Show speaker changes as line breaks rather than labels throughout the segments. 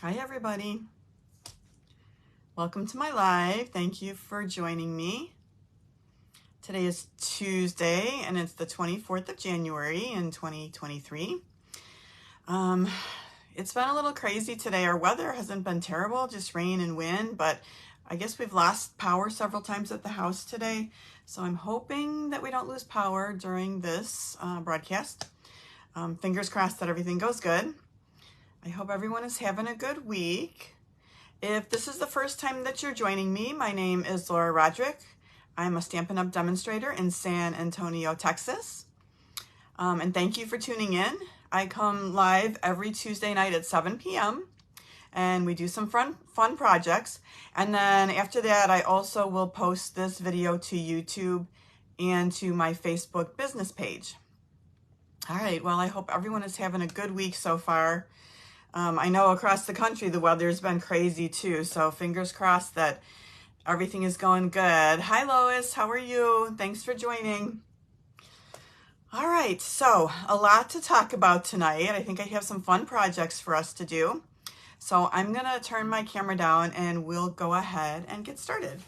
Hi everybody. Welcome to my live. Thank you for joining me. Today is Tuesday and it's the 24th of January in 2023. It's been a little crazy today. Our weather hasn't been terrible, just rain and wind, but I guess we've lost power several times at the house today. So I'm hoping that we don't lose power during this broadcast. Fingers crossed that everything goes good. I hope everyone is having a good week. If this is the first time that you're joining me, my name is Laura Rodrick. I'm a Stampin' Up! Demonstrator in San Antonio, Texas. And thank you for tuning in. I come live every Tuesday night at 7 p.m. and we do some fun projects. And then after that, I also will post this video to YouTube and to my Facebook business page. All right, well, I hope everyone is having a good week so far. I know across the country the weather's been crazy too, so fingers crossed that everything is going good. Hi Lois, how are you? Thanks for joining. All right, so a lot to talk about tonight. I think I have some fun projects for us to do. So I'm gonna turn my camera down and we'll go ahead and get started.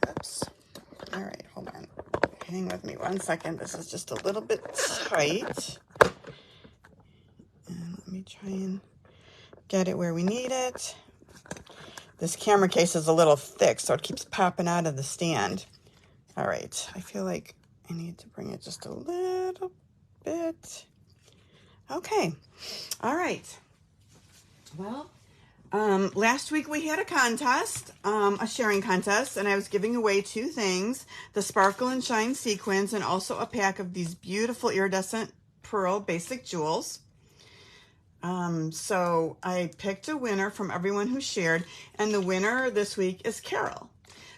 Oops. All right, hold on. Hang with me 1 second. This is just a little bit tight. And let me try and get it where we need it. This camera case is a little thick, so it keeps popping out of the stand. All right, I feel like I need to bring it just a little bit. Okay, all right. Well, last week we had a contest, a sharing contest, and I was giving away two things, the Sparkle and Shine sequins and also a pack of these beautiful iridescent pearl basic jewels. So I picked a winner from everyone who shared, and the winner this week is Carol.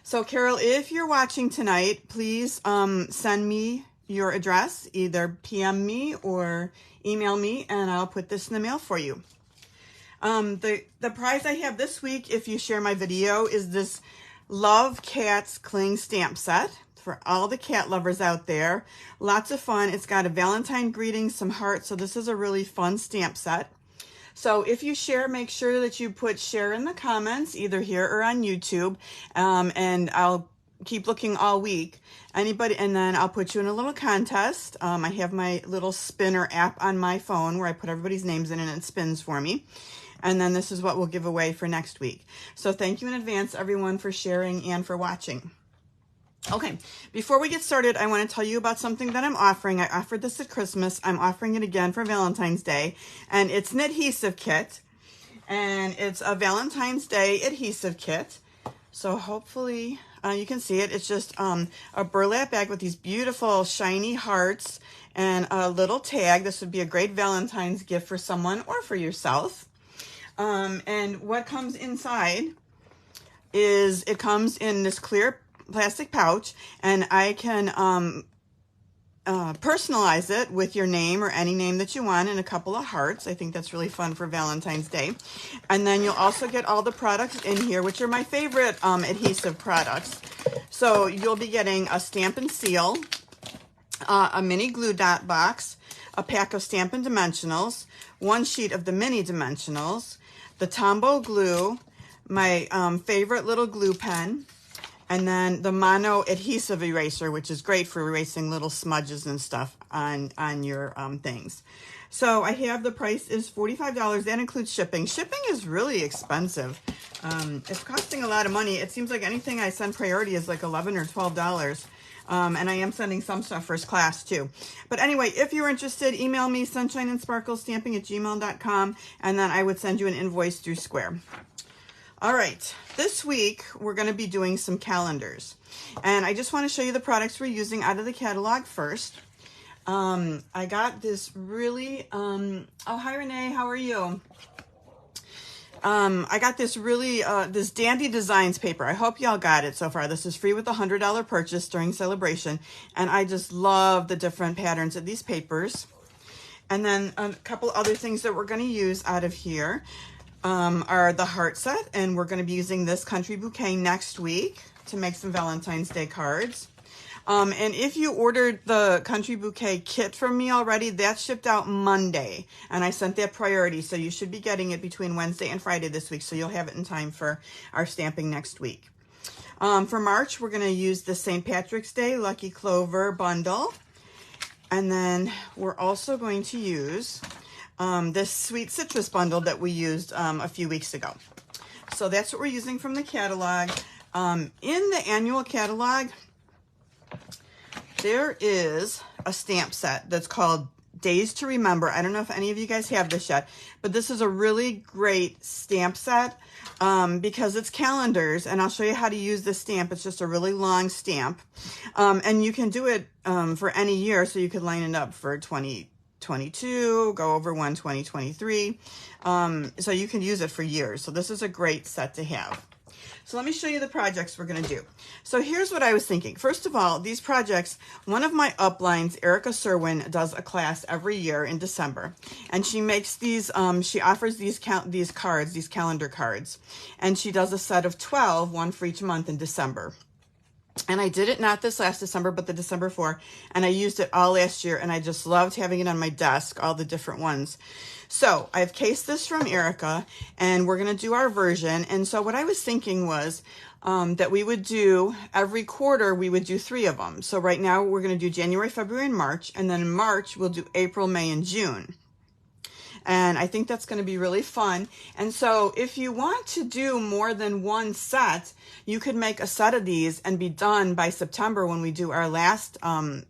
So Carol, if you're watching tonight, please send me your address, either PM me or email me, and I'll put this in the mail for you. The prize I have this week, if you share my video, is this Love Cats Cling Stamp Set for all the cat lovers out there. Lots of fun. It's got a Valentine greeting, some hearts, so this is a really fun stamp set. So if you share, make sure that you put share in the comments, either here or on YouTube, and I'll keep looking all week. Anybody, and then I'll put you in a little contest. I have my little spinner app on my phone where I put everybody's names in and it spins for me. And then this is what we'll give away for next week. So thank you in advance, everyone, for sharing and for watching. Okay, before we get started, I want to tell you about something that I'm offering. I offered this at Christmas. I'm offering it again for Valentine's Day. And it's an adhesive kit. And it's a Valentine's Day adhesive kit. So hopefully you can see it. It's just a burlap bag with these beautiful shiny hearts and a little tag. This would be a great Valentine's gift for someone or for yourself. And what comes inside is it comes in this clear plastic pouch, and I can personalize it with your name or any name that you want and a couple of hearts. I think that's really fun for Valentine's Day. And then you'll also get all the products in here, which are my favorite adhesive products. So you'll be getting a stamp and seal, a mini glue dot box, a pack of Stampin' Dimensionals, one sheet of the mini dimensionals, the Tombow glue, my favorite little glue pen, and then the mono adhesive eraser, which is great for erasing little smudges and stuff on your things. So I have, the price is $45. That includes shipping. Shipping is really expensive. It's costing a lot of money. It seems like anything I send priority is like $11 or $12. And I am sending some stuff first class too. But anyway, if you're interested, email me sunshineandsparklestamping@gmail.com, and then I would send you an invoice through Square. All right, this week we're going to be doing some calendars. And I just want to show you the products we're using out of the catalog first. I got this really, oh, hi Renee, how are you? I got this really, this Dandy Designs paper. I hope y'all got it so far. This is free with a $100 purchase during celebration. And I just love the different patterns of these papers. And then a couple other things that we're going to use out of here are the heart set. And we're going to be using this Country Bouquet next week to make some Valentine's Day cards. And if you ordered the Country Bouquet kit from me already, that shipped out Monday, and I sent that priority, so you should be getting it between Wednesday and Friday this week, so you'll have it in time for our stamping next week. For March, we're going to use the St. Patrick's Day Lucky Clover bundle, and then we're also going to use this Sweet Citrus bundle that we used a few weeks ago. So that's what we're using from the catalog. In the annual catalog, there is a stamp set that's called Days to Remember. I don't know if any of you guys have this yet, but this is a really great stamp set because it's calendars, and I'll show you how to use this stamp. It's just a really long stamp, and you can do it for any year, so you could line it up for 2022, go over one 2023, so you can use it for years. So this is a great set to have. So let me show you the projects we're going to do. So here's what I was thinking. First of all, these projects, one of my uplines, Erica Serwin, does a class every year in December. And she makes these, she offers these cards, these calendar cards. And she does a set of 12, one for each month in December. And I did it not this last December, but the December before. And I used it all last year, and I just loved having it on my desk, all the different ones. So I've cased this from Erica, and we're going to do our version. And so what I was thinking was that we would do, every quarter, we would do 3 of them. So right now we're going to do January, February, and March. And then in March, we'll do April, May, and June. And I think that's going to be really fun. And so if you want to do more than one set, you could make a set of these and be done by September when we do our last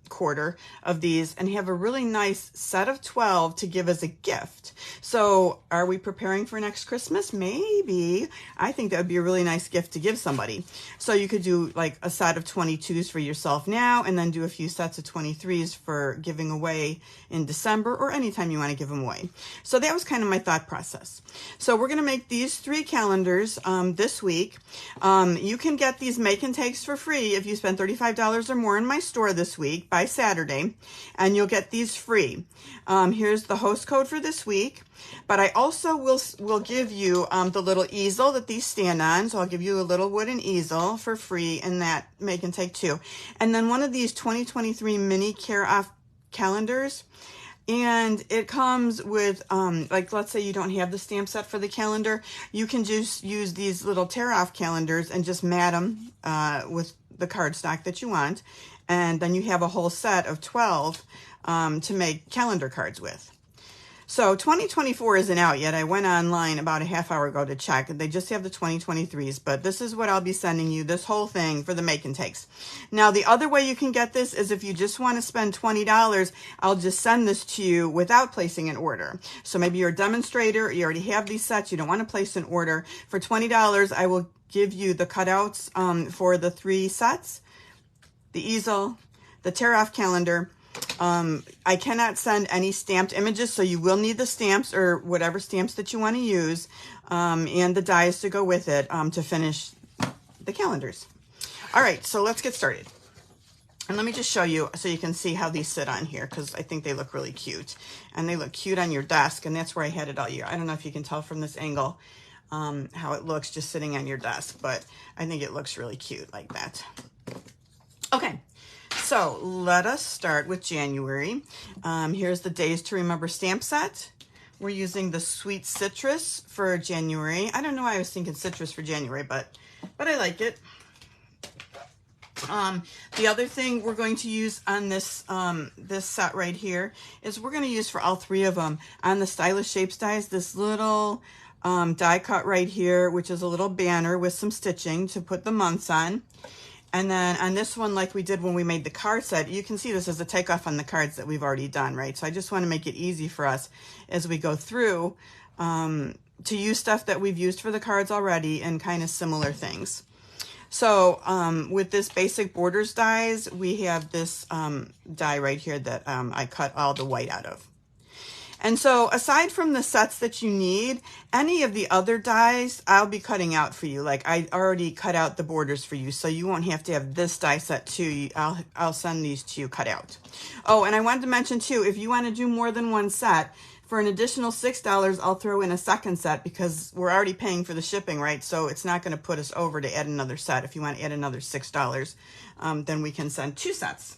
quarter of these, and have a really nice set of 12 to give as a gift. So are we preparing for next Christmas? Maybe. I think that would be a really nice gift to give somebody. So you could do like a set of 22s for yourself now, and then do a few sets of 23s for giving away in December, or anytime you want to give them away. So that was kind of my thought process. So we're going to make these 3 calendars this week. You can get these make and takes for free if you spend $35 or more in my store this week by Saturday, and you'll get these free. Here's the host code for this week, but I also will give you the little easel that these stand on. So I'll give you a little wooden easel for free in that make and take too. And then one of these 2023 mini care off calendars. And it comes with, like, let's say you don't have the stamp set for the calendar, you can just use these little tear-off calendars and just mat them with the cardstock that you want. And then you have a whole set of 12 to make calendar cards with. So 2024 isn't out yet. I went online about a half hour ago to check. They just have the 2023s, but this is what I'll be sending you, this whole thing for the make and takes. Now, the other way you can get this is if you just want to spend $20, I'll just send this to you without placing an order. So maybe you're a demonstrator, you already have these sets, you don't want to place an order. For $20, I will give you the cutouts for the 3 sets, the easel, the tear-off calendar. I cannot send any stamped images, so you will need the stamps or whatever stamps that you want to use, and the dies to go with it to finish the calendars. All right, so let's get started. And let me just show you so you can see how these sit on here, because I think they look really cute. And they look cute on your desk, and that's where I had it all year. I don't know if you can tell from this angle how it looks just sitting on your desk, but I think it looks really cute like that. Okay. So let us start with January. Here's the Days to Remember stamp set. We're using the Sweet Citrus for January. I don't know why I was thinking citrus for January, but I like it. The other thing we're going to use on this this set right here is we're going to use for all 3 of them on the Stylish Shapes dies this little die cut right here, which is a little banner with some stitching to put the months on. And then on this one, like we did when we made the card set, you can see this is a takeoff on the cards that we've already done, right? So I just want to make it easy for us as we go through to use stuff that we've used for the cards already and kind of similar things. So with this basic borders dies, we have this die right here that I cut all the white out of. And so aside from the sets that you need, any of the other dies I'll be cutting out for you. Like I already cut out the borders for you, so you won't have to have this die set too. I'll send these to you cut out. Oh, and I wanted to mention too, if you want to do more than one set, For an additional $6, I'll throw in a second set because we're already paying for the shipping, right? So it's not going to put us over to add another set. If you want to add another $6, then we can send 2 sets.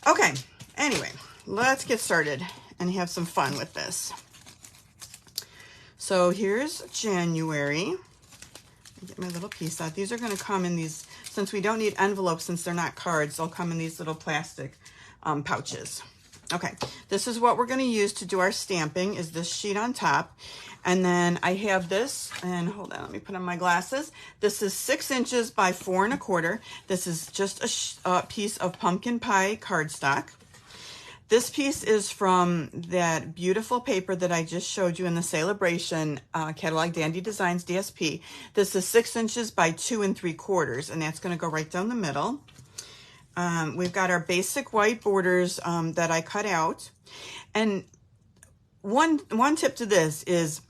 Okay, anyway, let's get started and have some fun with this. So here's January. Get my little piece out. These are going to come in these, since we don't need envelopes, since they're not cards, they'll come in these little plastic pouches. Okay, this is what we're going to use to do our stamping, is this sheet on top. And then I have this, and hold on, let me put on my glasses. This is 6 inches by 4 1/4. This is just a piece of pumpkin pie cardstock. This piece is from that beautiful paper that I just showed you in the Celebration catalog, Dandy Designs DSP. This is 6 inches by 2 3/4, and that's going to go right down the middle. We've got our basic white borders that I cut out. And one tip to this is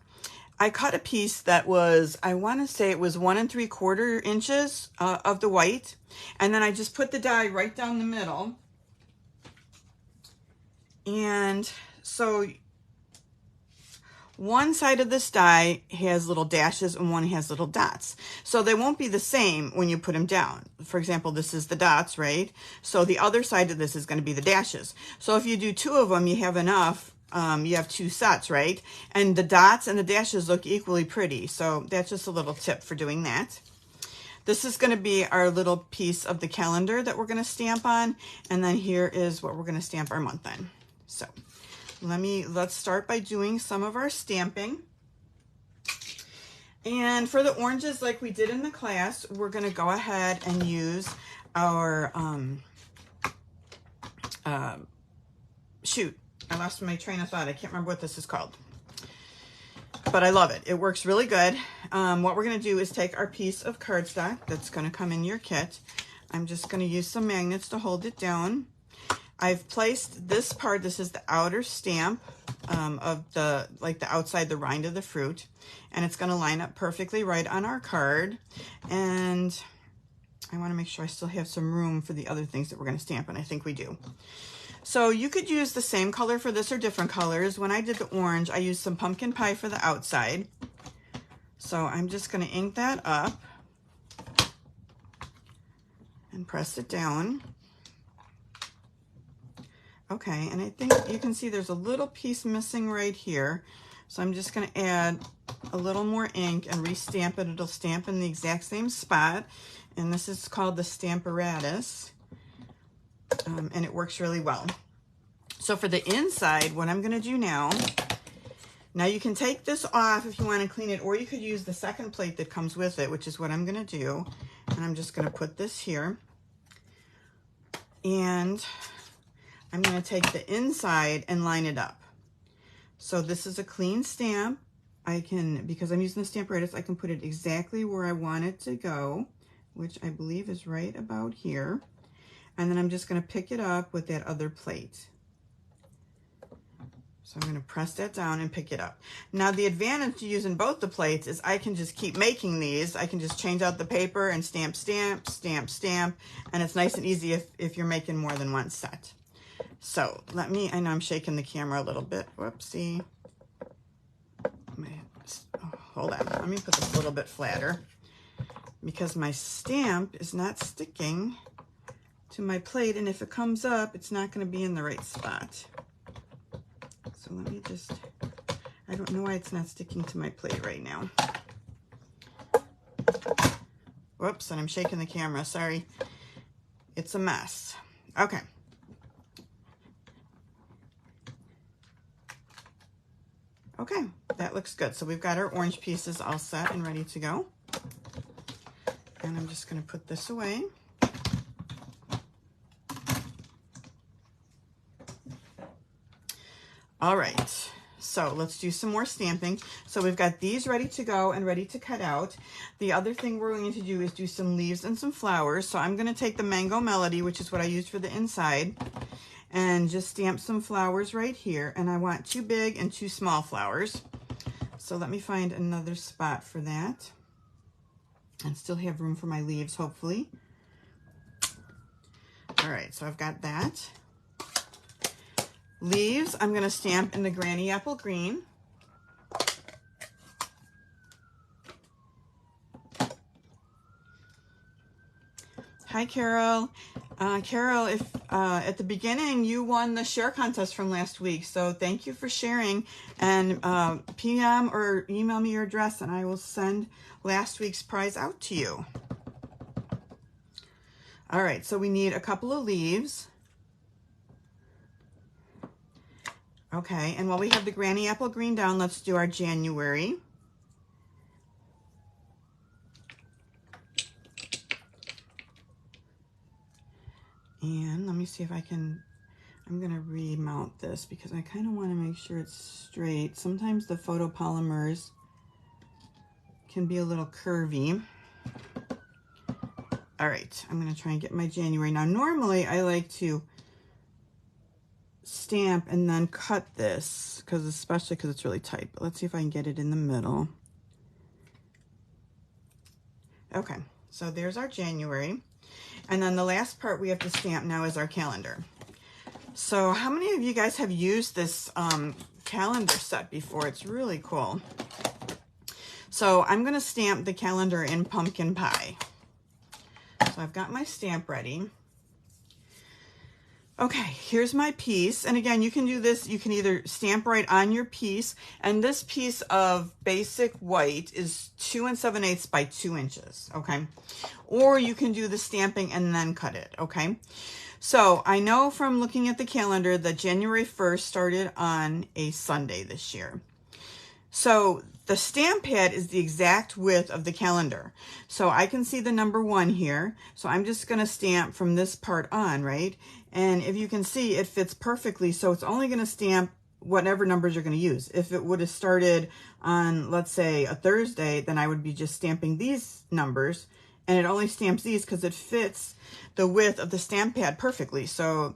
I cut a piece that was, I want to say it was 1 3/4 inches of the white. And then I just put the die right down the middle. And so one side of this die has little dashes and one has little dots. So they won't be the same when you put them down. For example, this is the dots, right? So the other side of this is going to be the dashes. So if you do 2 of them, you have enough. You have 2 sets, right? And the dots and the dashes look equally pretty. So that's just a little tip for doing that. This is going to be our little piece of the calendar that we're going to stamp on. And then here is what we're going to stamp our month on. So let's start by doing some of our stamping. And for the oranges, like we did in the class, we're going to go ahead and use our, shoot, I lost my train of thought. I can't remember what this is called, but I love it. It works really good. What we're going to do is take our piece of cardstock that's going to come in your kit. I'm just going to use some magnets to hold it down. I've placed this part, this is the outer stamp of the outside the rind of the fruit, and it's going to line up perfectly right on our card. And I want to make sure I still have some room for the other things that we're going to stamp, and I think we do. So you could use the same color for this or different colors. When I did the orange, I used some pumpkin pie for the outside. So I'm just going to ink that up and press it down. Okay, and I think you can see there's a little piece missing right here. So I'm just going to add a little more ink and restamp it. It'll stamp in the exact same spot. And this is called the Stamparatus. And it works really well. So for the inside, what I'm going to do now you can take this off if you want to clean it, or you could use the second plate that comes with it, which is what I'm going to do. And I'm just going to put this here. And I'm going to take the inside and line it up. So this is a clean stamp. Because I'm using the Stamparatus, I can put it exactly where I want it to go, which I believe is right about here. And then I'm just going to pick it up with that other plate. So I'm going to press that down and pick it up. Now the advantage to using both the plates is I can just keep making these. I can just change out the paper and stamp, stamp, stamp, stamp. And it's nice and easy if you're making more than one set. So I know I'm shaking the camera a little bit. Whoopsie. Hold on. Let me put this a little bit flatter because my stamp is not sticking to my plate. And if it comes up, it's not going to be in the right spot. So let me just, I don't know why it's not sticking to my plate right now. Whoops, and I'm shaking the camera. Sorry. It's a mess. Okay. Okay, that looks good. So we've got our orange pieces all set and ready to go. And I'm just going to put this away. All right, so let's do some more stamping. So we've got these ready to go and ready to cut out. The other thing we're going to do is do some leaves and some flowers. So I'm going to take the Mango Melody, which is what I used for the inside, and just stamp some flowers right here. And I want 2 big and 2 small flowers. So let me find another spot for that and still have room for my leaves, hopefully. All right, so I've got that. Leaves, I'm going to stamp in the Granny Apple Green. Hi, Carol. Carol, if at the beginning you won the share contest from last week, so thank you for sharing. And PM or email me your address, and I will send last week's prize out to you. All right, so we need a couple of leaves. Okay, and while we have the Granny Apple Green down, let's do our January. And let me see if I can, I'm going to remount this because I kind of want to make sure it's straight. Sometimes the photopolymers can be a little curvy. All right, I'm going to try and get my January. Now, normally I like to stamp and then cut this, especially because it's really tight. But let's see if I can get it in the middle. Okay, so there's our January. And then the last part we have to stamp now is our calendar. So how many of you guys have used this calendar set before? It's really cool. So I'm going to stamp the calendar in pumpkin pie. So I've got my stamp ready. Okay, here's my piece. And again, you can do this. You can either stamp right on your piece. And this piece of basic white is 2 7/8 by 2 inches. Okay. Or you can do the stamping and then cut it. Okay. So I know from looking at the calendar that January 1st started on a Sunday this year. So the stamp pad is the exact width of the calendar. So I can see the number 1 here. So I'm just going to stamp from this part on, right? And if you can see, it fits perfectly. So it's only going to stamp whatever numbers you're going to use. If it would have started on, let's say, a Thursday, then I would be just stamping these numbers. And it only stamps these because it fits the width of the stamp pad perfectly. So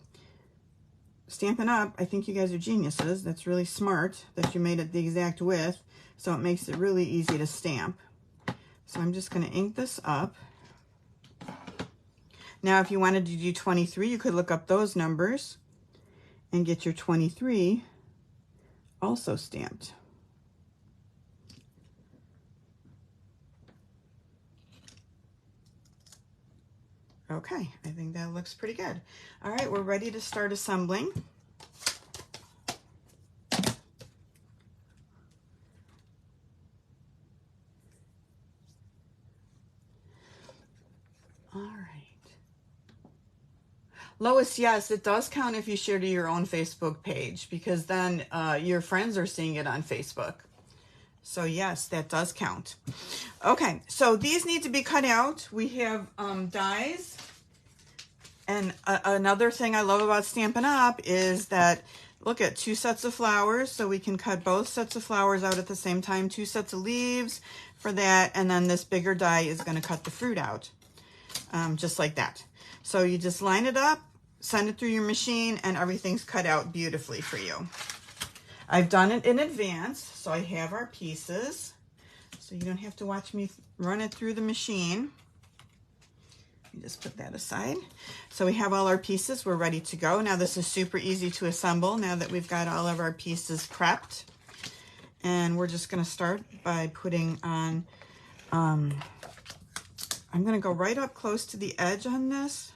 Stampin' Up, I think you guys are geniuses. That's really smart that you made it the exact width. So it makes it really easy to stamp. So I'm just going to ink this up. Now, if you wanted to do 23, you could look up those numbers and get your 23 also stamped. Okay, I think that looks pretty good. All right, we're ready to start assembling. All right. Lois, yes, it does count if you share to your own Facebook page, because then your friends are seeing it on Facebook. So yes, that does count. Okay, so these need to be cut out. We have dies. And another thing I love about Stampin' Up! Is that, look at 2 sets of flowers. So we can cut both sets of flowers out at the same time. 2 sets of leaves for that. And then this bigger die is going to cut the fruit out. Just like that. So you just line it up, send it through your machine, and everything's cut out beautifully for you. I've done it in advance, so I have our pieces. So you don't have to watch me run it through the machine. Let me just put that aside. So we have all our pieces. We're ready to go. Now this is super easy to assemble now that we've got all of our pieces prepped. And we're just going to start by putting on, I'm going to go right up close to the edge on this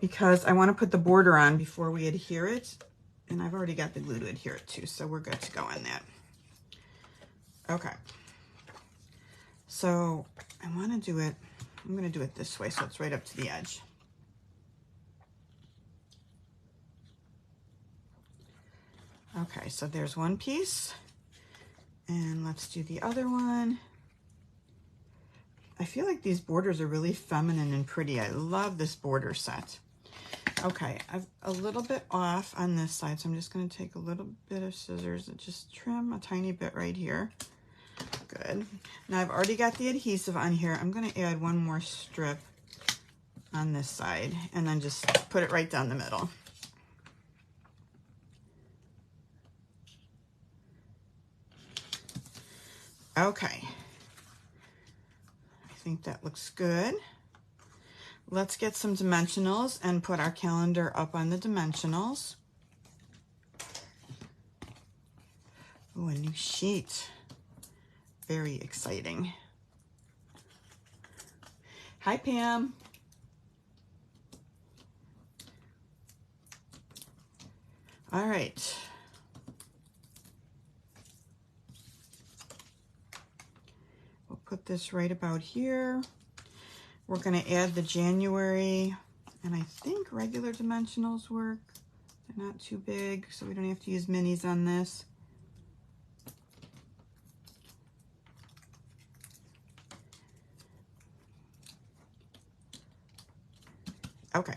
because I want to put the border on before we adhere it. And I've already got the glue to adhere it to, so we're good to go on that. Okay. So I want to do it, I'm going to do it this way so it's right up to the edge. Okay, so there's one piece. And let's do the other one. I feel like these borders are really feminine and pretty. I love this border set. Okay, I've a little bit off on this side, so I'm just going to take a little bit of scissors and just trim a tiny bit right here. Good. Now I've already got the adhesive on here. I'm going to add one more strip on this side and then just put it right down the middle. Okay. I think that looks good. Let's get some dimensionals and put our calendar up on the dimensionals. Oh, a new sheet. Very exciting. Hi, Pam. All right. We'll put this right about here. We're going to add the January, and I think regular dimensionals work. They're not too big, so we don't have to use minis on this. Okay.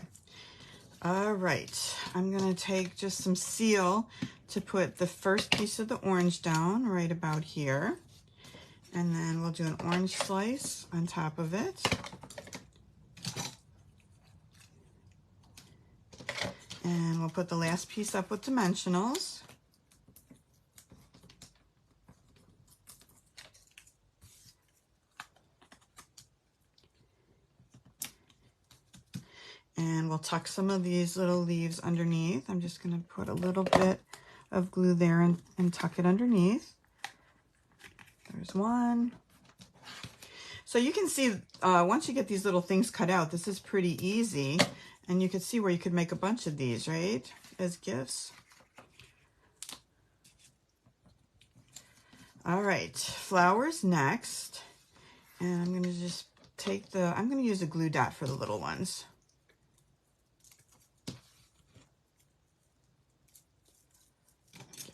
All right. I'm going to take just some seal to put the first piece of the orange down right about here. And then we'll do an orange slice on top of it. And we'll put the last piece up with dimensionals. And we'll tuck some of these little leaves underneath. I'm just going to put a little bit of glue there and tuck it underneath. There's one. So you can see, once you get these little things cut out, this is pretty easy. And you can see where you could make a bunch of these, right? As gifts. All right, flowers next. And I'm going to just take I'm going to use a glue dot for the little ones.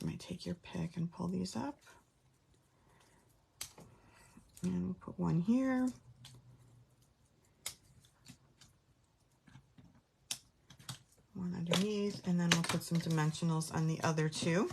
You might take your pick and pull these up. And we'll put one here. One underneath, and then we'll put some dimensionals on the other two.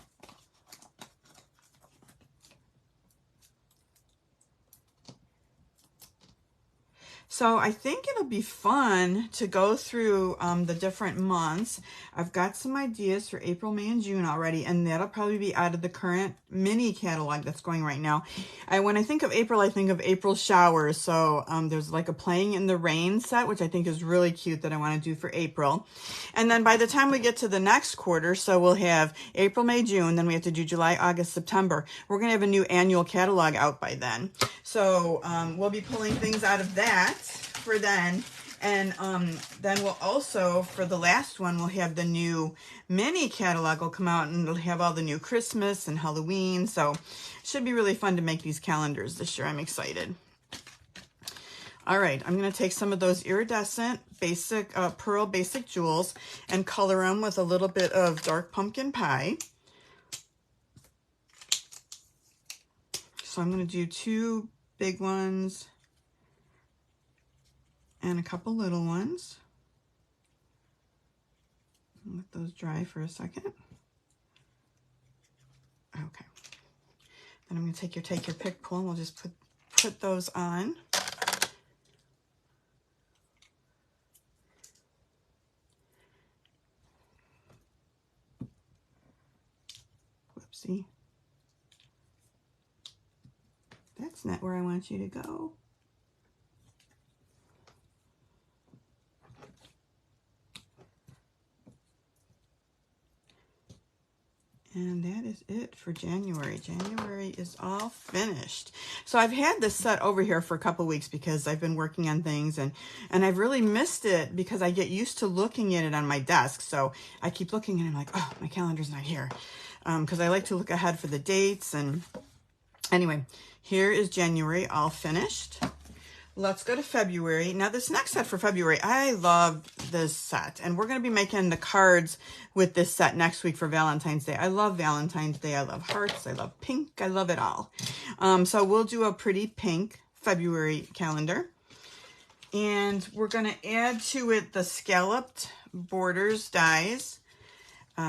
So I think it'll be fun to go through the different months. I've got some ideas for April, May, and June already, and that'll probably be out of the current mini catalog that's going right now. When I think of April showers. So there's like a Playing in the Rain set, which I think is really cute that I want to do for April. And then by the time we get to the next quarter, so we'll have April, May, June, then we have to do July, August, September. We're going to have a new annual catalog out by then. So we'll be pulling things out of that for then, and then we'll also, for the last one, we'll have the new mini catalog will come out, and it'll have all the new Christmas and Halloween. So it should be really fun to make these calendars this year. I'm excited. All right, I'm going to take some of those iridescent basic pearl basic jewels and color them with a little bit of dark pumpkin pie. So I'm going to do 2 big ones and a couple little ones. Let those dry for a second. Okay. Then I'm going to take your pick, pull, and we'll just put those on. Whoopsie. That's not where I want you to go. And that is it for January. January is all finished. So I've had this set over here for a couple weeks because I've been working on things, and I've really missed it because I get used to looking at it on my desk. So I keep looking and I'm like, oh, my calendar's not here. Because I like to look ahead for the dates. And anyway, here is January all finished. Let's go to February. Now this next set for February, I love this set, and we're going to be making the cards with this set next week for Valentine's Day. I love Valentine's Day. I love hearts. I love pink. I love it all. So we'll do a pretty pink February calendar, and we're going to add to it the scalloped borders dies.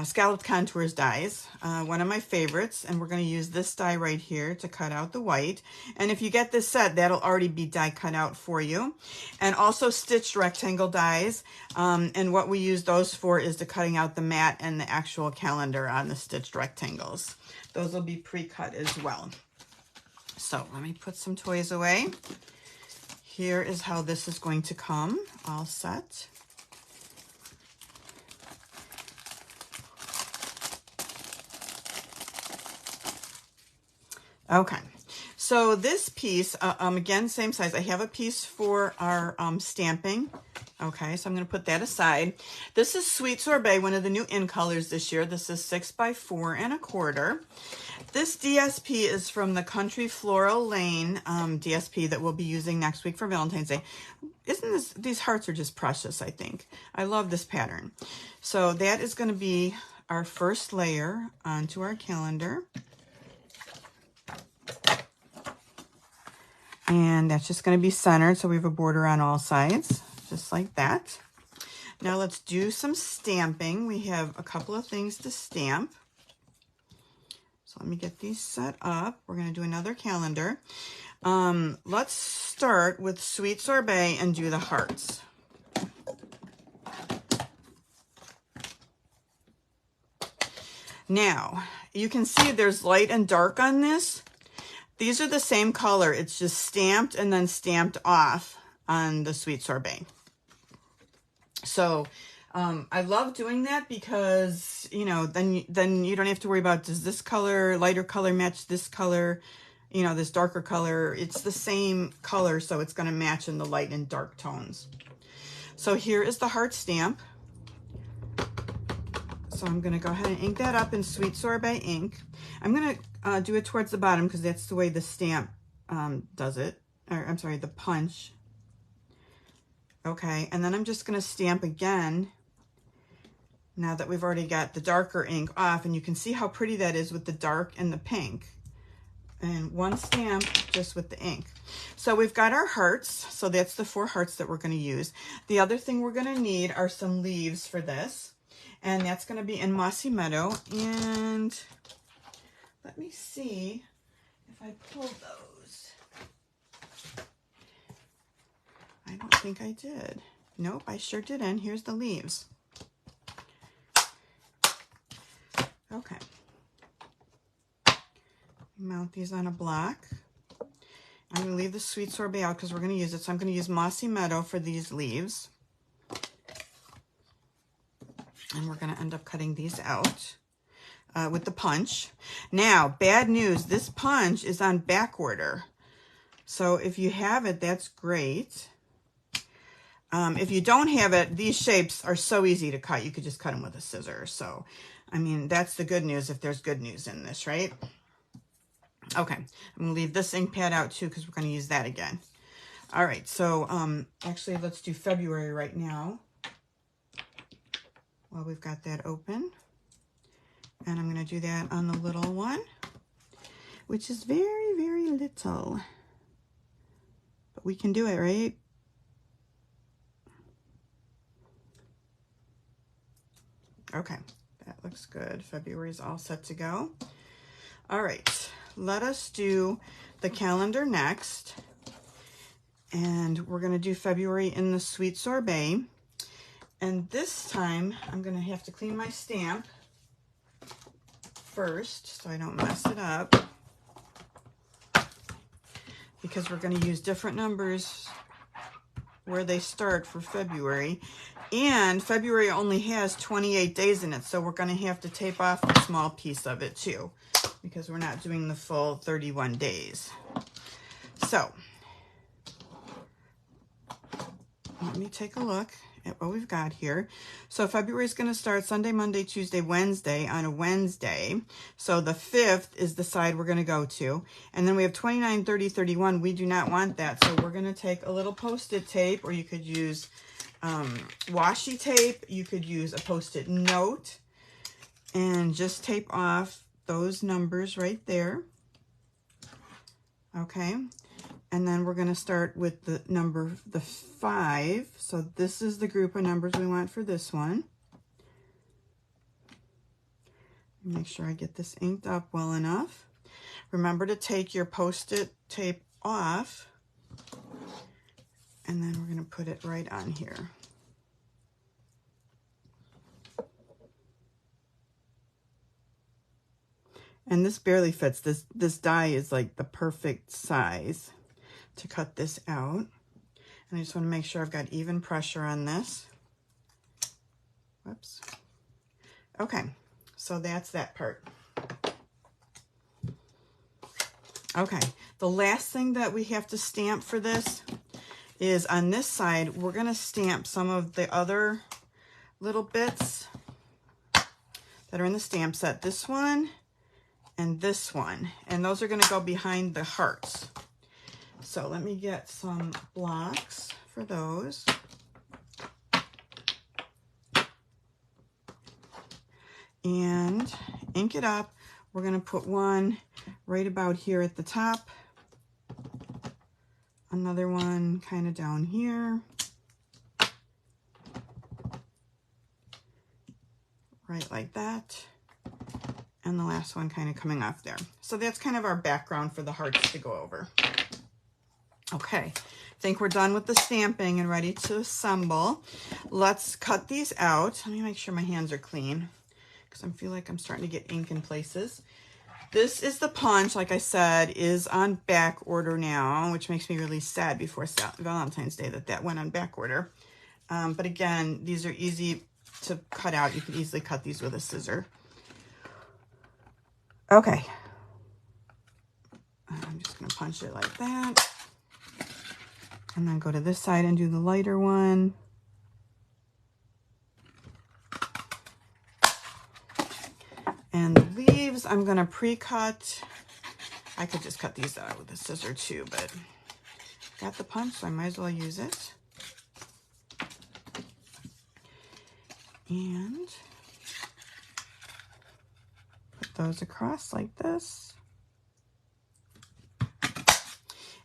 Scalloped contours dies, one of my favorites, and we're going to use this die right here to cut out the white. And if you get this set, that'll already be die cut out for you. And also stitched rectangle dies, and what we use those for is to cutting out the mat and the actual calendar on the stitched rectangles. Those will be pre-cut as well. So let me put some toys away. Here is how this is going to come, all set. Okay, so this piece, again, same size. I have a piece for our stamping. Okay, so I'm going to put that aside. This is Sweet Sorbet, one of the new in colors this year. This is 6 by 4 1/4. This DSP is from the Country Floral Lane DSP that we'll be using next week for Valentine's Day. Isn't this, these hearts are just precious, I think. I love this pattern. So that is going to be our first layer onto our calendar. And that's just going to be centered, so we have a border on all sides, just like that. Now let's do some stamping. We have a couple of things to stamp. So let me get these set up. We're going to do another calendar. Let's start with Sweet Sorbet and do the hearts. Now, you can see there's light and dark on this. These are the same color. It's just stamped and then stamped off on the Sweet Sorbet. So I love doing that because, you know, then you don't have to worry about, does this color, lighter color match this color, you know, this darker color. It's the same color, so it's going to match in the light and dark tones. So here is the heart stamp. So I'm going to go ahead and ink that up in Sweet Sorbet ink. I'm going to do it towards the bottom because that's the way the stamp does it. Or, I'm sorry, the punch. Okay, and then I'm just going to stamp again now that we've already got the darker ink off, and you can see how pretty that is with the dark and the pink. And one stamp just with the ink. So we've got our hearts, so that's the 4 hearts that we're going to use. The other thing we're going to need are some leaves for this, and that's going to be in Mossy Meadow. And let me see if I pulled those. I don't think I did. Nope, I sure didn't. Here's the leaves. Okay. Mount these on a block. I'm going to leave the Sweet Sorbet out because we're going to use it. So I'm going to use Mossy Meadow for these leaves. And we're going to end up cutting these out with the punch. Now, bad news. This punch is on back order. So if you have it, that's great. If you don't have it, these shapes are so easy to cut. You could just cut them with a scissor. So, I mean, that's the good news if there's good news in this, right? Okay, I'm going to leave this ink pad out too because we're going to use that again. All right, so actually let's do February right now while we've got that open. And I'm going to do that on the little one, which is very, very little. But we can do it, right? Okay, that looks good. February's all set to go. All right, let us do the calendar next. And we're going to do February in the Sweet Sorbet. And this time, I'm going to have to clean my stamp first so I don't mess it up. Because we're going to use different numbers where they start for February. And February only has 28 days in it, so we're going to have to tape off a small piece of it too, because we're not doing the full 31 days. So, let me take a look at what we've got here. So February is going to start Sunday, Monday, Tuesday, Wednesday on a Wednesday. So the 5th is the side we're going to go to. And then we have 29, 30, 31. We do not want that. So we're going to take a little Post-it tape, or you could use washi tape. You could use a Post-it note and just tape off those numbers right there. Okay. And then we're going to start with the number, the 5. So this is the group of numbers we want for this one. Make sure I get this inked up well enough. Remember to take your Post-it tape off. And then we're going to put it right on here. And this barely fits. This die is like the perfect size to cut this out. And I just want to make sure I've got even pressure on this. Whoops. Okay, so that's that part. Okay, the last thing that we have to stamp for this is on this side, we're gonna stamp some of the other little bits that are in the stamp set. This one and this one, and those are gonna go behind the hearts. So let me get some blocks for those. And ink it up. We're gonna put one right about here at the top. Another one kind of down here. Right like that. And the last one kind of coming off there. So that's kind of our background for the hearts to go over. Okay, I think we're done with the stamping and ready to assemble. Let's cut these out. Let me make sure my hands are clean because I feel like I'm starting to get ink in places. This is the punch, like I said, is on back order now, which makes me really sad before Valentine's Day that went on back order. But again, these are easy to cut out. You can easily cut these with a scissor. Okay. I'm just going to punch it like that. And then go to this side and do the lighter one. And the leaves, I'm going to pre-cut. I could just cut these out with a scissor too, but got the punch, so I might as well use it. And put those across like this.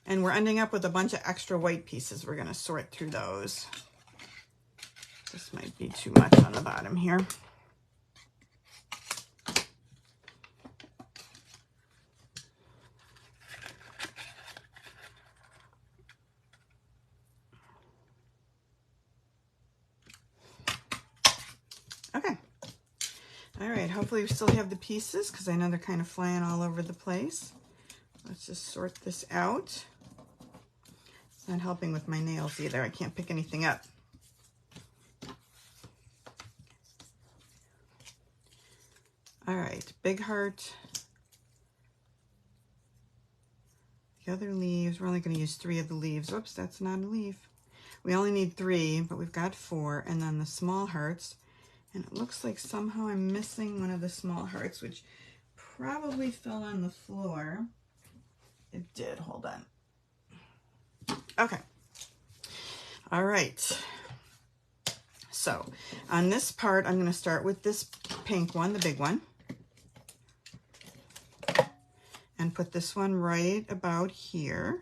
And we're ending up with a bunch of extra white pieces. We're going to sort through those. This might be too much on the bottom here. Okay. All right, hopefully we still have the pieces because I know they're kind of flying all over the place. Let's just sort this out. It's not helping with my nails either. I can't pick anything up. All right, big heart. The other leaves, we're only going to use 3 of the leaves. Whoops, that's not a leaf. We only need 3, but we've got 4. And then the small hearts. And it looks like somehow I'm missing one of the small hearts, which probably fell on the floor. It did, hold on. Okay. All right. So on this part, I'm going to start with this pink one, the big one. And put this one right about here.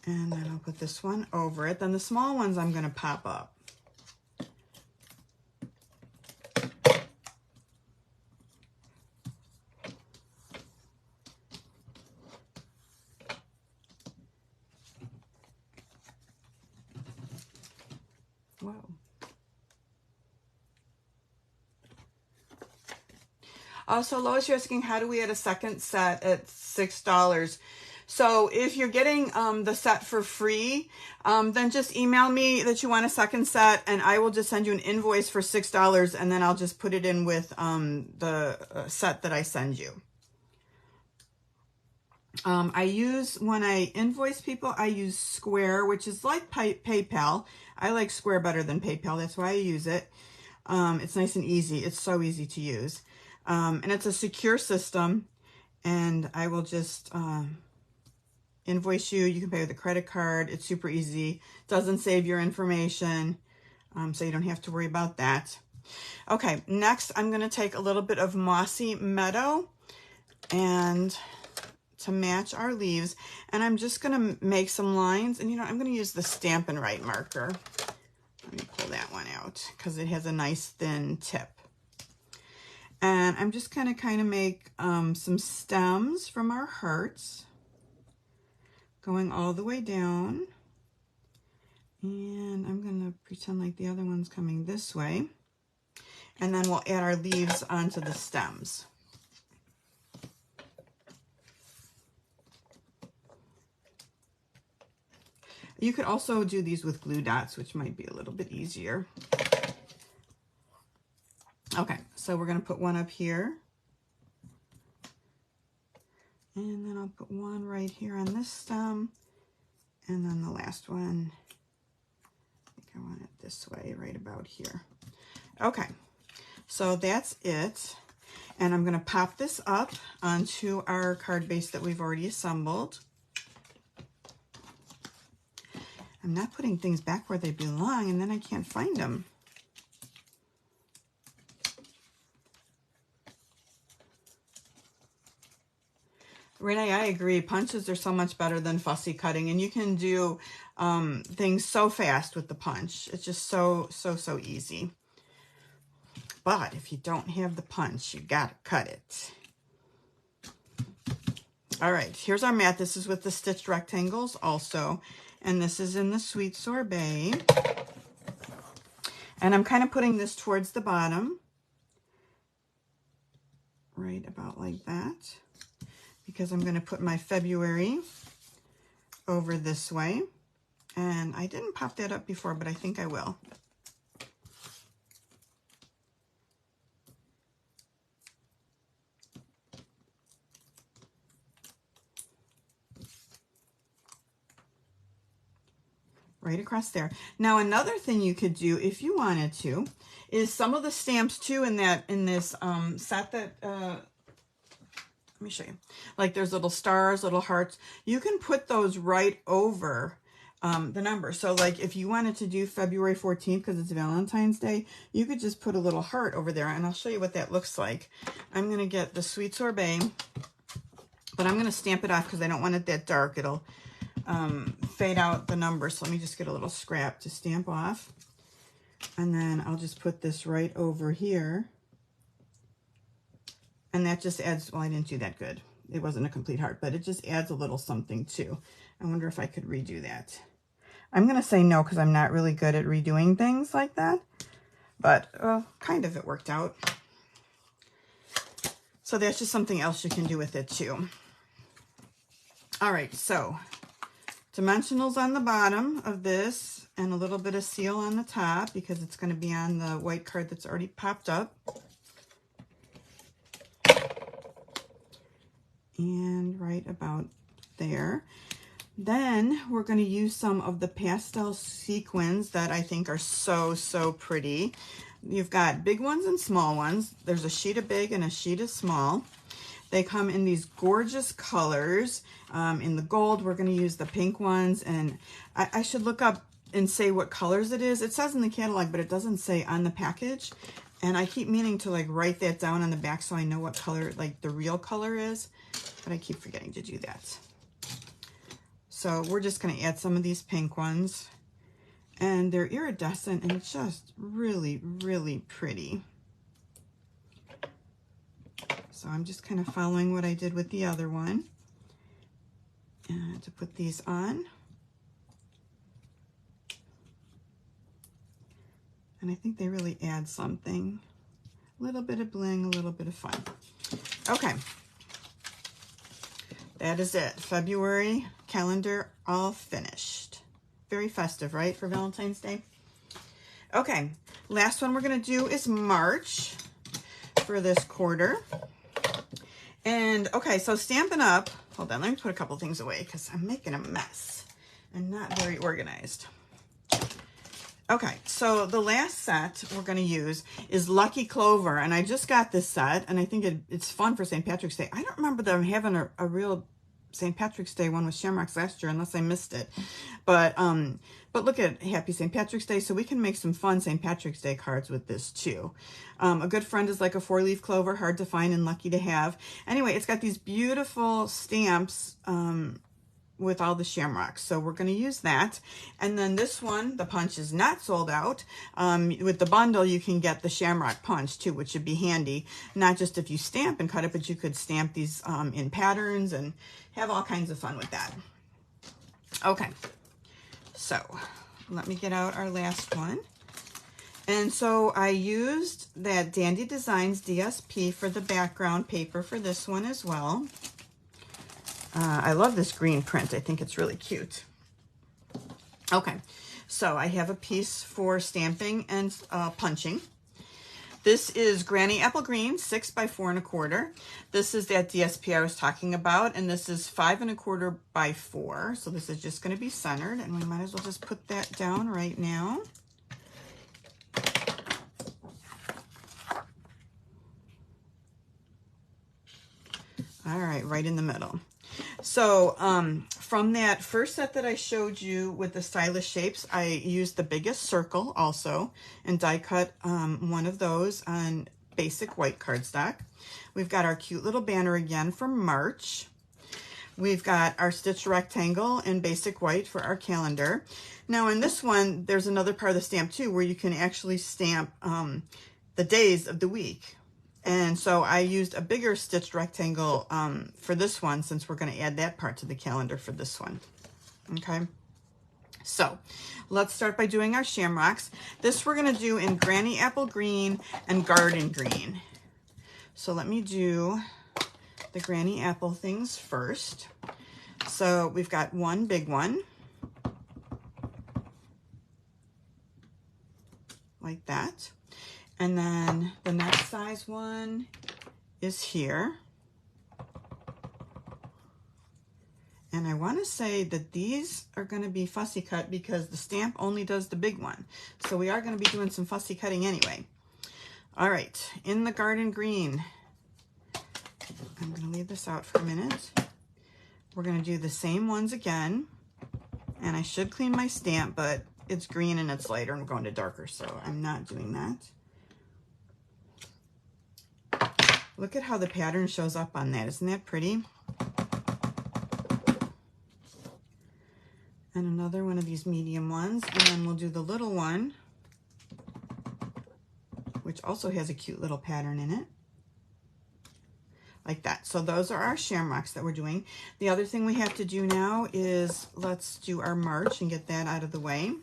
And then I'll put this one over it. Then the small ones I'm going to pop up. Whoa. Also, Lois, you're asking, how do we add a second set at $6? So if you're getting the set for free, then just email me that you want a second set, and I will just send you an invoice for $6, and then I'll just put it in with the set that I send you. When I invoice people, I use Square, which is like PayPal. I like Square better than PayPal. That's why I use it. It's nice and easy. It's so easy to use. And it's a secure system, and I will just invoice you. You can pay with a credit card. It's super easy. Doesn't save your information, so you don't have to worry about that. Okay, next I'm going to take a little bit of Mossy Meadow and to match our leaves, and I'm just going to make some lines, and I'm going to use the Stampin' Up marker. Let me pull that one out because it has a nice thin tip. And I'm just going to kind of make some stems from our hearts going all the way down. And I'm going to pretend like the other one's coming this way. And then we'll add our leaves onto the stems. You could also do these with glue dots, which might be a little bit easier. Okay, so we're going to put one up here. And then I'll put one right here on this stem. And then the last one, I think I want it this way, right about here. Okay, so that's it. And I'm going to pop this up onto our card base that we've already assembled. I'm not putting things back where they belong, and then I can't find them. Renee, I agree. Punches are so much better than fussy cutting, and you can do things so fast with the punch. It's just so easy. But if you don't have the punch, you gotta cut it. All right, here's our mat. This is with the stitched rectangles also, and this is in the Sweet Sorbet. And I'm kind of putting this towards the bottom, right about like that, because I'm going to put my February over this way. And I didn't pop that up before, but I think I will. Right across there. Now another thing you could do if you wanted to is some of the stamps too in this set that let me show you. Like there's little stars, little hearts. You can put those right over the number. So like if you wanted to do February 14th because it's Valentine's Day, you could just put a little heart over there, and I'll show you what that looks like. I'm going to get the Sweet Sorbet, but I'm going to stamp it off because I don't want it that dark. It'll fade out the number. So let me just get a little scrap to stamp off. And then I'll just put this right over here. And that just adds, well, I didn't do that good. It wasn't a complete heart, but it just adds a little something too. I wonder if I could redo that. I'm going to say no because I'm not really good at redoing things like that. But kind of it worked out. So that's just something else you can do with it too. All right, so dimensionals on the bottom of this and a little bit of seal on the top because it's going to be on the white card that's already popped up. And right about there. Then we're going to use some of the pastel sequins that I think are so pretty. You've got big ones and small ones. There's a sheet of big and a sheet of small. They come in these gorgeous colors. In the gold, we're going to use the pink ones. And I should look up and say what colors it is. It says in the catalog, but it doesn't say on the package. And I keep meaning to like write that down on the back so I know what color, like the real color is. But I keep forgetting to do that. So we're just going to add some of these pink ones. And they're iridescent and just really pretty. So I'm just kind of following what I did with the other one. And to put these on. And I think they really add something. A little bit of bling, a little bit of fun. Okay. That is it. February calendar all finished. Very festive, right, for Valentine's Day? Okay. Last one we're going to do is March for this quarter. And, okay, so Stampin' Up. Hold on, let me put a couple things away because I'm making a mess and not very organized. Okay, so the last set we're going to use is Lucky Clover, and I just got this set, and I think it's fun for St. Patrick's Day. I don't remember them having a real St. Patrick's Day one with shamrocks last year, unless I missed it. But look at Happy St. Patrick's Day, so we can make some fun St. Patrick's Day cards with this too. A good friend is like a 4-leaf clover, hard to find and lucky to have. Anyway, it's got these beautiful stamps with all the shamrocks. So we're going to use that. And then this one, the punch is not sold out. With the bundle, you can get the shamrock punch too, which would be handy. Not just if you stamp and cut it, but you could stamp these in patterns and have all kinds of fun with that. Okay, so let me get out our last one. And so I used that Dandy Designs DSP for the background paper for this one as well. I love this green print. I think it's really cute. Okay, so I have a piece for stamping and punching. This is Granny Apple Green, 6 by 4 1/4. This is that DSP I was talking about, and this is 5 1/4 by 4. So this is just going to be centered, and we might as well just put that down right now. All right in the middle. So from that first set that I showed you with the stylish shapes, I used the biggest circle also and die cut one of those on basic white cardstock. We've got our cute little banner again from March. We've got our stitched rectangle in basic white for our calendar. Now in this one, there's another part of the stamp too where you can actually stamp the days of the week. And so I used a bigger stitched rectangle for this one, since we're going to add that part to the calendar for this one. Okay, so let's start by doing our shamrocks. This we're going to do in Granny Apple Green and Garden Green. So let me do the Granny Apple things first. So we've got one big one, like that. And then the next size one is here. And I want to say that these are going to be fussy cut because the stamp only does the big one. So we are going to be doing some fussy cutting anyway. All right, in the Garden Green, I'm going to leave this out for a minute. We're going to do the same ones again. And I should clean my stamp, but it's green and it's lighter and we're going to darker, so I'm not doing that. Look at how the pattern shows up on that. Isn't that pretty? And another one of these medium ones. And then we'll do the little one, which also has a cute little pattern in it. Like that. So those are our shamrocks that we're doing. The other thing we have to do now is let's do our March and get that out of the way.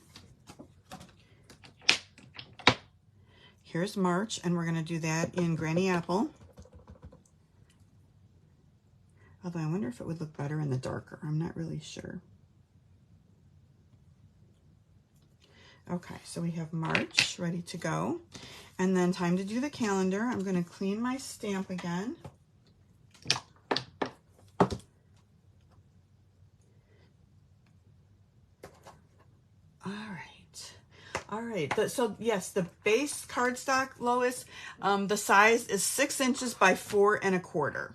Here's March, and we're going to do that in Granny Apple. Although I wonder if it would look better in the darker. I'm not really sure. Okay, so we have March ready to go. And then time to do the calendar. I'm going to clean my stamp again. All right, so yes, the base cardstock, Lois, the size is 6 inches by 4 1/4.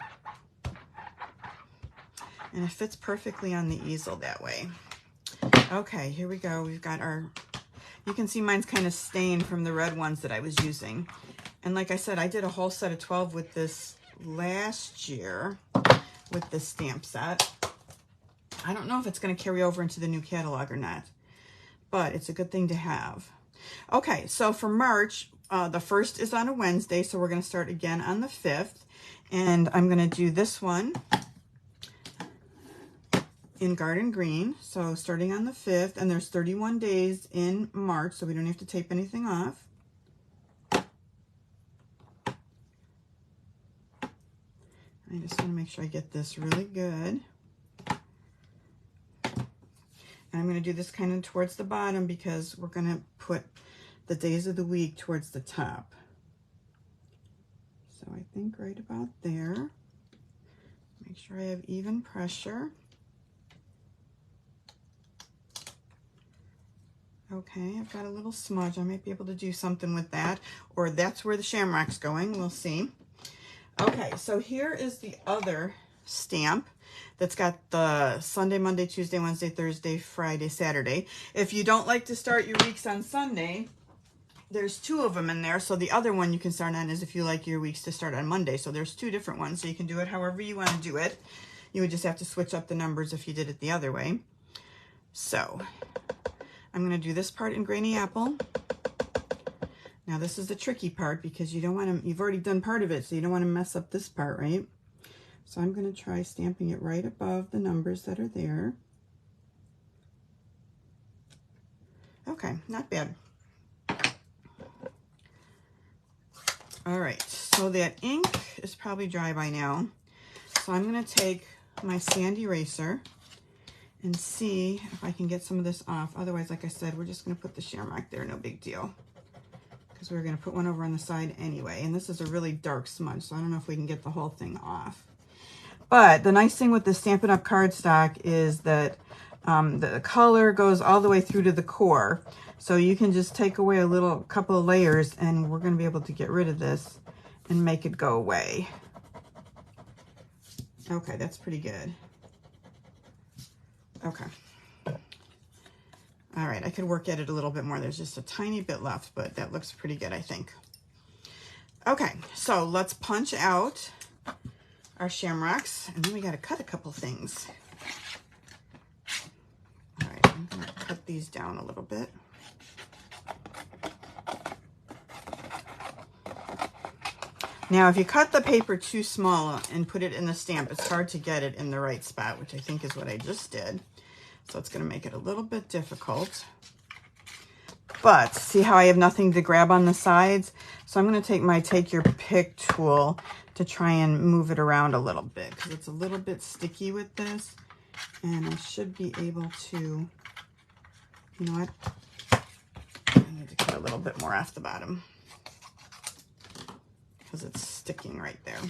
And it fits perfectly on the easel that way. Okay, here we go. We've got our, you can see mine's kind of stained from the red ones that I was using. And like I said, I did a whole set of 12 with this last year with this stamp set. I don't know if it's going to carry over into the new catalog or not, but it's a good thing to have. Okay, so for March, the first is on a Wednesday, so we're going to start again on the 5th. And I'm going to do this one in Garden Green. So starting on the 5th, and there's 31 days in March, so we don't have to tape anything off. I just want to make sure I get this really good. And I'm going to do this kind of towards the bottom because we're going to put the days of the week towards the top. So I think right about there. Make sure I have even pressure. Okay, I've got a little smudge. I might be able to do something with that, or that's where the shamrock's going. We'll see. Okay, so here is the other stamp that's got the Sunday, Monday, Tuesday, Wednesday, Thursday, Friday, Saturday. If you don't like to start your weeks on Sunday, there's 2 of them in there. So the other one you can start on is if you like your weeks to start on Monday. So there's 2 different ones. So you can do it however you want to do it. You would just have to switch up the numbers if you did it the other way. So I'm going to do this part in Granny Apple. Now this is the tricky part because you don't want to, you've already done part of it, so you don't want to mess up this part, right? So I'm going to try stamping it right above the numbers that are there. Okay, not bad. All right, so that ink is probably dry by now. So I'm going to take my sand eraser and see if I can get some of this off. Otherwise, like I said, we're just going to put the shamrock there, no big deal. because we're going to put one over on the side anyway. And this is a really dark smudge, so I don't know if we can get the whole thing off. But the nice thing with the Stampin' Up! Cardstock is that the color goes all the way through to the core. So you can just take away a couple of layers and we're going to be able to get rid of this and make it go away. Okay, that's pretty good. Okay. All right, I could work at it a little bit more. There's just a tiny bit left, but that looks pretty good, I think. Okay, so let's punch out our shamrocks, and then we got to cut a couple things. All right, I'm going to cut these down a little bit. Now, if you cut the paper too small and put it in the stamp, it's hard to get it in the right spot, which I think is what I just did. So it's going to make it a little bit difficult. But see how I have nothing to grab on the sides? So I'm going to take my Take Your Pick tool to try and move it around a little bit because it's a little bit sticky with this. And I should be able to, you know what? I need to cut a little bit more off the bottom because it's sticking right there.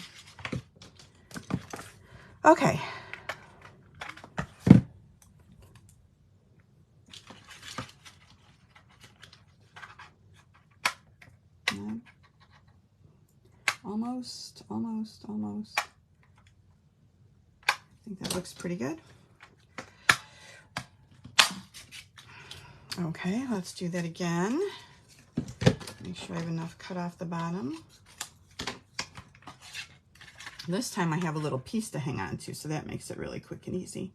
Okay. Almost. I think that looks pretty good. Okay, let's do that again. Make sure I have enough cut off the bottom. This time I have a little piece to hang on to, so that makes it really quick and easy.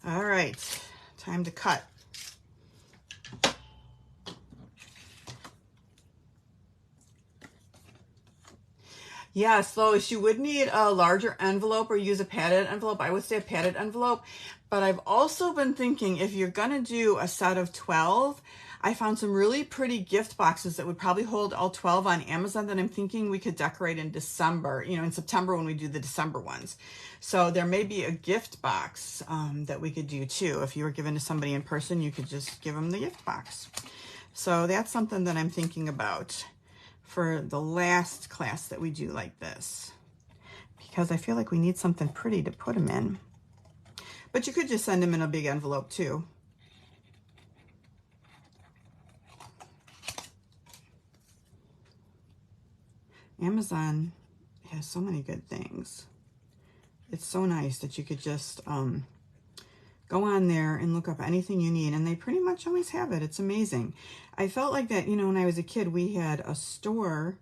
All right, time to cut. Yes, Lois, you would need a larger envelope or use a padded envelope. I would say a padded envelope, but I've also been thinking if you're gonna do a set of 12, I found some really pretty gift boxes that would probably hold all 12 on Amazon that I'm thinking we could decorate in December, you know, in September when we do the December ones. So there may be a gift box that we could do too. If you were giving to somebody in person, you could just give them the gift box. So that's something that I'm thinking about for the last class that we do like this, because I feel like we need something pretty to put them in. But you could just send them in a big envelope too. Amazon has so many good things. It's so nice that you could just go on there and look up anything you need, and they pretty much always have it. It's amazing. I felt like that, you know, when I was a kid, we had a store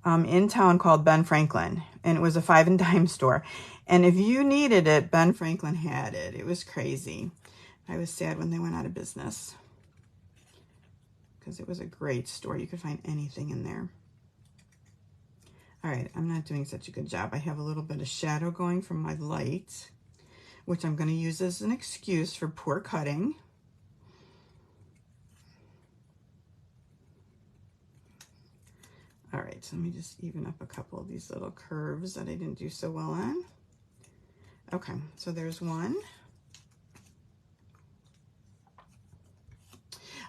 in town called Ben Franklin, and it was a 5 and dime store. And if you needed it, Ben Franklin had it. It was crazy. I was sad when they went out of business because it was a great store. You could find anything in there. All right, I'm not doing such a good job. I have a little bit of shadow going from my light, which I'm going to use as an excuse for poor cutting. All right, so let me just even up a couple of these little curves that I didn't do so well on. Okay, so there's one.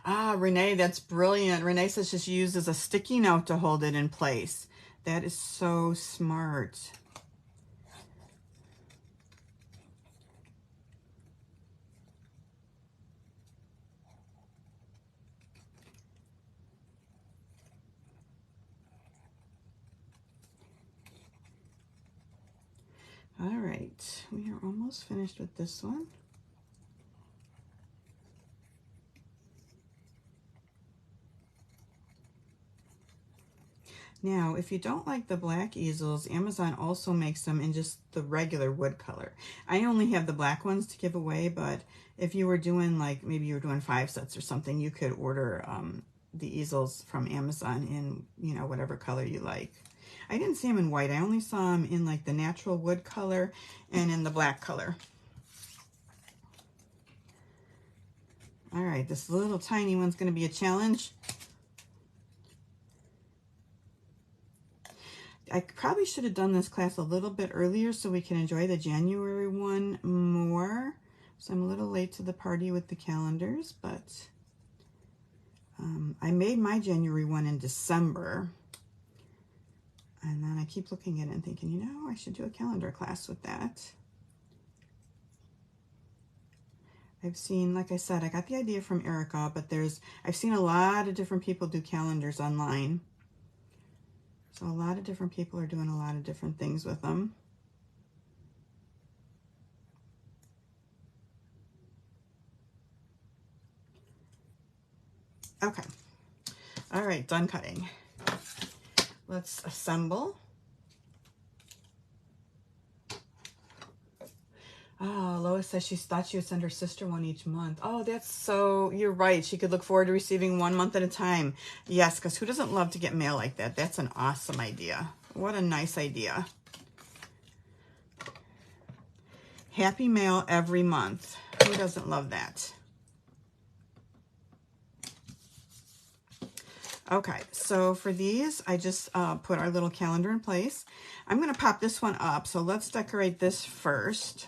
Ah, Renee, that's brilliant. Renee says just use as a sticky note to hold it in place. That is so smart. All right, we are almost finished with this one. Now, if you don't like the black easels, Amazon also makes them in just the regular wood color. I only have the black ones to give away, but if you were doing like, maybe you were doing 5 sets or something, you could order the easels from Amazon in, you know, whatever color you like. I didn't see them in white. I only saw them in like the natural wood color and in the black color. All right, this little tiny one's going to be a challenge. I probably should have done this class a little bit earlier so we can enjoy the January one more. So I'm a little late to the party with the calendars, but I made my January one in December. And then I keep looking at it and thinking, you know, I should do a calendar class with that. I've seen, like I said, I got the idea from Erica, but I've seen a lot of different people do calendars online. So a lot of different people are doing a lot of different things with them. Okay. All right, done cutting. Let's assemble. Oh, Lois says she thought she would send her sister one each month. Oh, that's so, you're right. She could look forward to receiving 1 month at a time. Yes, because who doesn't love to get mail like that? That's an awesome idea. What a nice idea. Happy mail every month. Who doesn't love that? Okay, so for these, I just put our little calendar in place. I'm going to pop this one up, so let's decorate this first.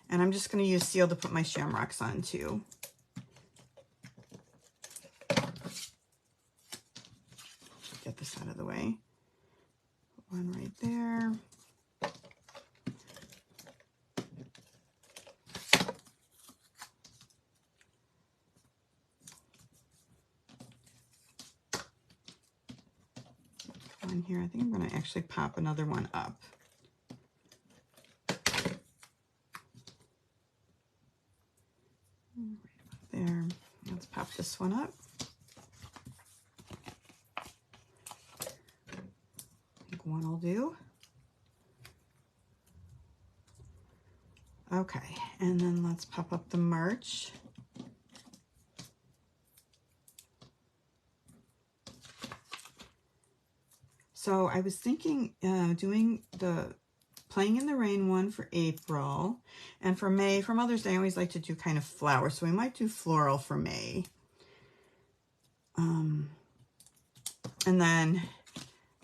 And I'm just going to use seal to put my shamrocks on too. Get this out of the way. Put one right there. One here. I think I'm going to actually pop another one up. There. Let's pop this one up. I think one will do. Okay, and then let's pop up the March. So I was thinking doing the Playing in the Rain one for April, and for May, for Mother's Day, I always like to do kind of flower, so we might do floral for May. And then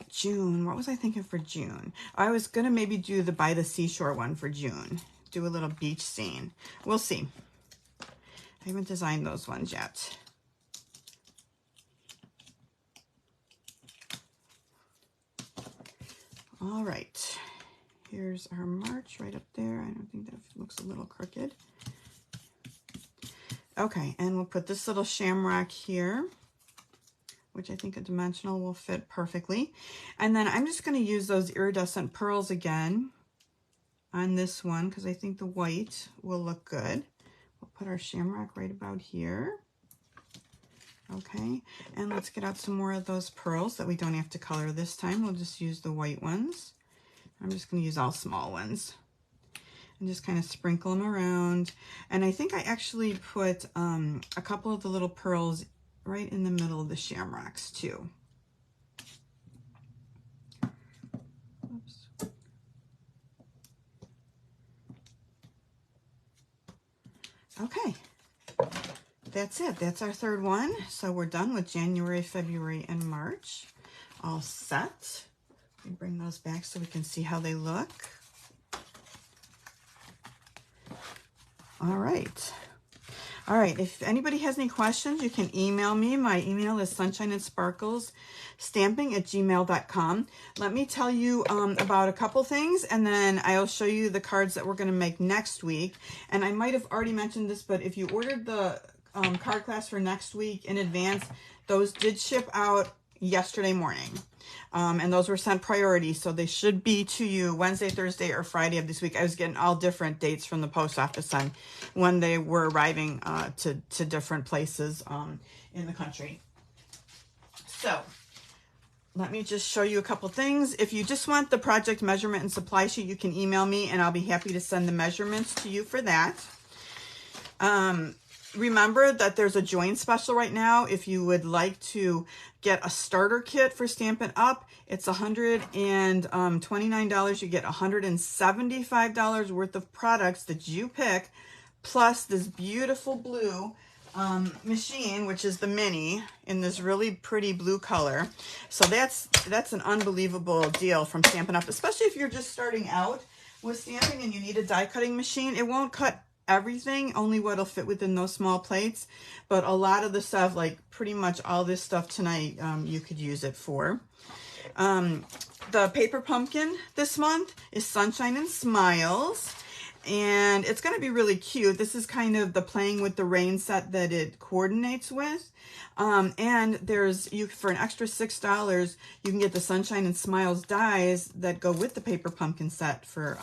June, what was I thinking for June? I was going to maybe do the By the Seashore one for June, do a little beach scene. We'll see. I haven't designed those ones yet. All right. Here's our March right up there. I don't think that looks a little crooked. Okay, and we'll put this little shamrock here, which I think a dimensional will fit perfectly. And then I'm just going to use those iridescent pearls again on this one because I think the white will look good. We'll put our shamrock right about here. Okay, and let's get out some more of those pearls that we don't have to color this time. We'll just use the white ones. I'm just going to use all small ones and just kind of sprinkle them around. And I think I actually put a couple of the little pearls right in the middle of the shamrocks too. Oops. Okay, that's it. That's our third one. So we're done with January, February, and March. All set. Let me bring those back so we can see how they look. All right. All right, if anybody has any questions, you can email me. My email is sunshineandsparklesstamping@gmail.com. Let me tell you about a couple things, and then I'll show you the cards that we're going to make next week. And I might have already mentioned this, but if you ordered the card class for next week in advance, those did ship out yesterday morning. And those were sent priority, so they should be to you Wednesday, Thursday, or Friday of this week. I was getting all different dates from the post office on when they were arriving to different places in the country. So let me just show you a couple things. If you just want the project measurement and supply sheet, you can email me, and I'll be happy to send the measurements to you for that. Remember that there's a join special right now. If you would like to get a starter kit for Stampin' Up, it's $129. You get $175 worth of products that you pick, plus this beautiful blue machine, which is the mini in this really pretty blue color. So that's an unbelievable deal from Stampin' Up, especially if you're just starting out with stamping and you need a die cutting machine. It won't cut everything, only what'll fit within those small plates, but a lot of the stuff, like pretty much all this stuff tonight, you could use it for. The paper pumpkin this month is Sunshine and Smiles, and it's going to be really cute. This is kind of the Playing with the Rain set that it coordinates with. And there's, for an extra $6, you can get the Sunshine and Smiles dies that go with the paper pumpkin set for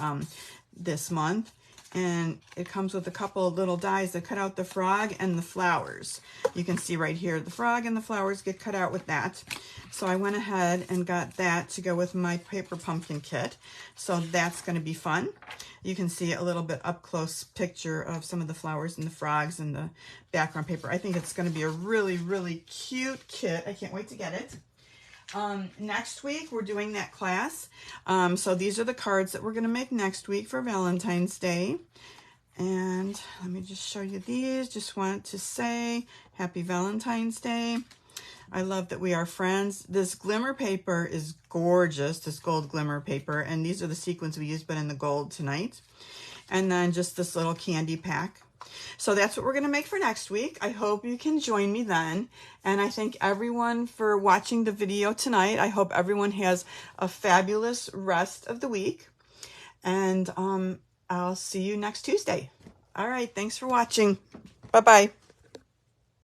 this month. And it comes with a couple of little dies that cut out the frog and the flowers. You can see right here, the frog and the flowers get cut out with that. So I went ahead and got that to go with my paper pumpkin kit. So that's going to be fun. You can see a little bit up close picture of some of the flowers and the frogs and the background paper. I think it's going to be a really, really cute kit. I can't wait to get it. Next week we're doing that class. So these are the cards that we're going to make next week for Valentine's Day. And let me just show you these. Just want to say happy Valentine's Day. I love that we are friends. This glimmer paper is gorgeous, this gold glimmer paper. And these are the sequins we used, but in the gold tonight. And then just this little candy pack. So that's what we're going to make for next week. I hope you can join me then. And I thank everyone for watching the video tonight. I hope everyone has a fabulous rest of the week. And I'll see you next Tuesday. All right. Thanks for watching. Bye-bye.